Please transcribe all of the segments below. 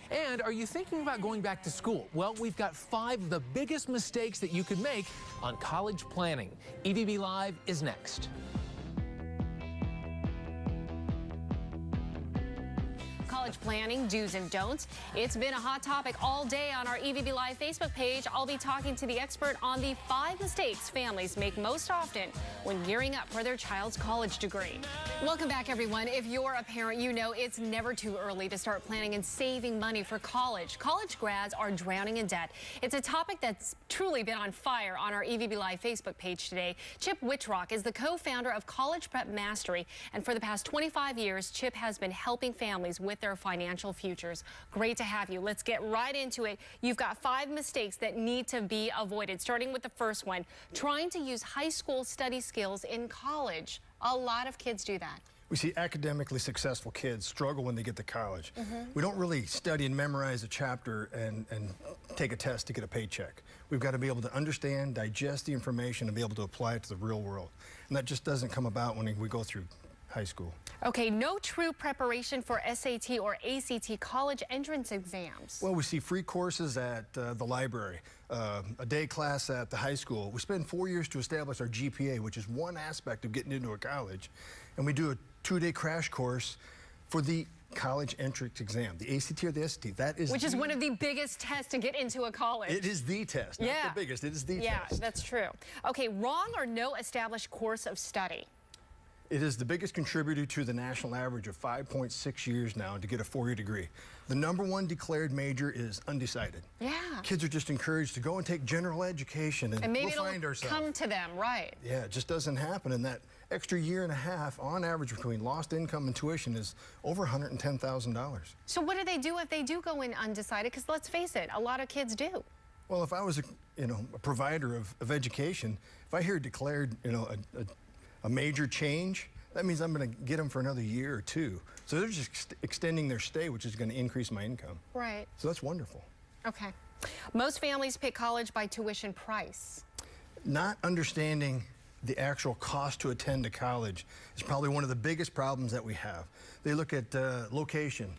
And are you thinking about going back to school? Well, we've got 5 of the biggest mistakes that you could make on college planning. EVB Live is next. College planning, do's and don'ts. It's been a hot topic all day on our EVB Live Facebook page. I'll be talking to the expert on the 5 mistakes families make most often when gearing up for their child's college degree. Welcome back, everyone. If you're a parent, you know it's never too early to start planning and saving money for college. College grads are drowning in debt. It's a topic that's truly been on fire on our EVB Live Facebook page today. Chip Wittrock is the co-founder of College Prep Mastery, and for the past 25 years, Chip has been helping families with their financial futures. Great to have you. Let's get right into it. You've got 5 mistakes that need to be avoided, starting with the first one, trying to use high school study skills in college. A lot of kids do that. We see academically successful kids struggle when they get to college. We don't really study and memorize a chapter and take a test to get a paycheck. We've got to be able to understand, digest the information, and be able to apply it to the real world. And that just doesn't come about when we go through high school. Okay, no true preparation for SAT or ACT college entrance exams. Well, we see free courses at the library, a day class at the high school. We spend 4 years to establish our GPA, which is one aspect of getting into a college. And we do a 2-day crash course for the college entrance exam, the ACT or the SAT. That is which is one of the biggest tests to get into a college. It is the test, not the biggest. It is the test. Yeah, that's true. Okay, wrong or no established course of study? It is the biggest contributor to the national average of 5.6 years now to get a 4-year degree. The #1 declared major is undecided. Yeah. Kids are just encouraged to go and take general education and maybe we'll find ourselves. Come to them, right? Yeah, it just doesn't happen. And that extra year and a half on average between lost income and tuition is over $110,000. So what do they do if they do go in undecided? Because let's face it, a lot of kids do. Well, if I was a provider of education, if I hear declared, a major change, that means I'm going to get them for another year or 2. So they're just extending their stay, which is going to increase my income. Right. So that's wonderful. Okay. Most families pick college by tuition price. Not understanding the actual cost to attend to college is probably one of the biggest problems that we have. They look at location,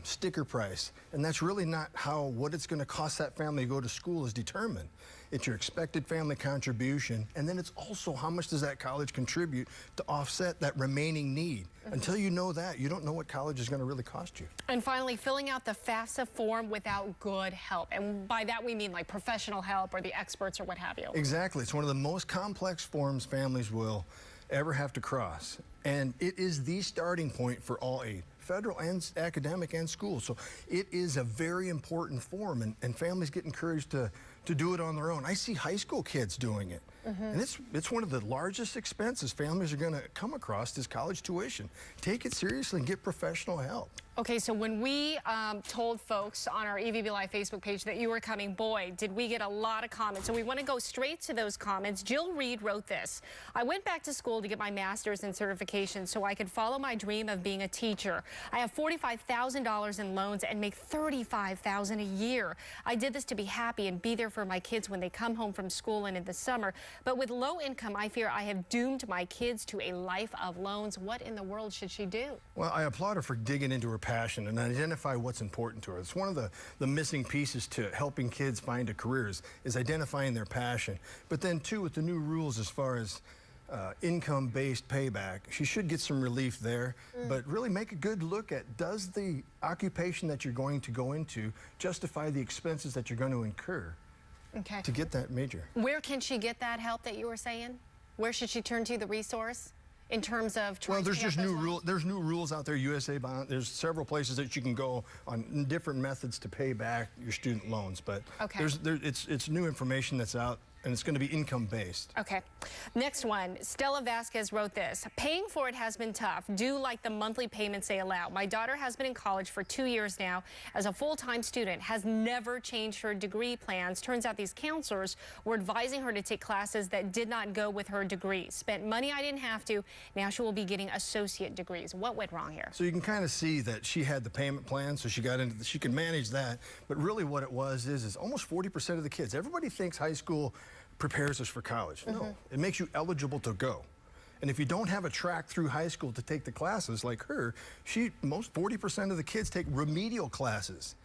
sticker price, and that's really not how what it's going to cost that family to go to school is determined. It's your expected family contribution, and then it's also how much does that college contribute to offset that remaining need. Until you know that, you don't know what college is going to really cost you. And finally, filling out the FAFSA form without good help. And by that we mean like professional help or the experts or what have you. Exactly. It's one of the most complex forms families will ever have to cross. And it is the starting point for all aid, federal and academic and school. So it is a very important form, and families get encouraged to do it on their own. I see high school kids doing it. And it's one of the largest expenses families are going to come across is college tuition. Take it seriously and get professional help. Okay, so when we told folks on our EVB Live Facebook page that you were coming, boy, did we get a lot of comments. So we want to go straight to those comments. Jill Reed wrote this. I went back to school to get my master's in certification so I could follow my dream of being a teacher. I have $45,000 in loans and make $35,000 a year. I did this to be happy and be there for my kids when they come home from school and in the summer. But with low income, I fear I have doomed my kids to a life of loans. What in the world should she do? Well, I applaud her for digging into her passion and identify what's important to her. It's one of the missing pieces to helping kids find a career is identifying their passion. But then, too, with the new rules as far as income-based payback, she should get some relief there, but really make a good look at, does the occupation that you're going to go into justify the expenses that you're going to incur to get that major? Where can she get that help that you were saying? Where should she turn to the resource? In terms of trying there's to just there's new rules out there, USA Bond. There's several places that you can go on different methods to pay back your student loans. But it's new information that's out, and it's going to be income-based. Okay. Next one. Stella Vasquez wrote this. Paying for it has been tough. Do like the monthly payments they allow. My daughter has been in college for 2 years now as a full-time student, has never changed her degree plans. Turns out these counselors were advising her to take classes that did not go with her degree. Spent money I didn't have to. Now she will be getting associate degrees. What went wrong here? So you can kind of see that she had the payment plan, so she got into she could manage that. But really what it was is almost 40% of the kids. Everybody thinks high school prepares us for college. No, it makes you eligible to go. And if you don't have a track through high school to take the classes like her, 40% of the kids take remedial classes.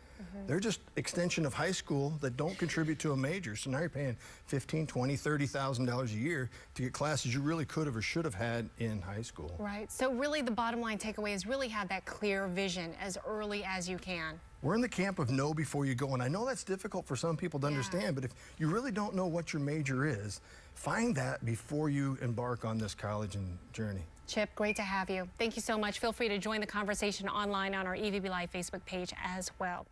They're just extension of high school that don't contribute to a major. So now you're paying $15,000, $20,000, $30,000 a year to get classes you really could have or should have had in high school. Right. So really the bottom line takeaway is really have that clear vision as early as you can. We're in the camp of know before you go, and I know that's difficult for some people to understand, but if you really don't know what your major is, find that before you embark on this college and journey. Chip, great to have you. Thank you so much. Feel free to join the conversation online on our EVB Live Facebook page as well.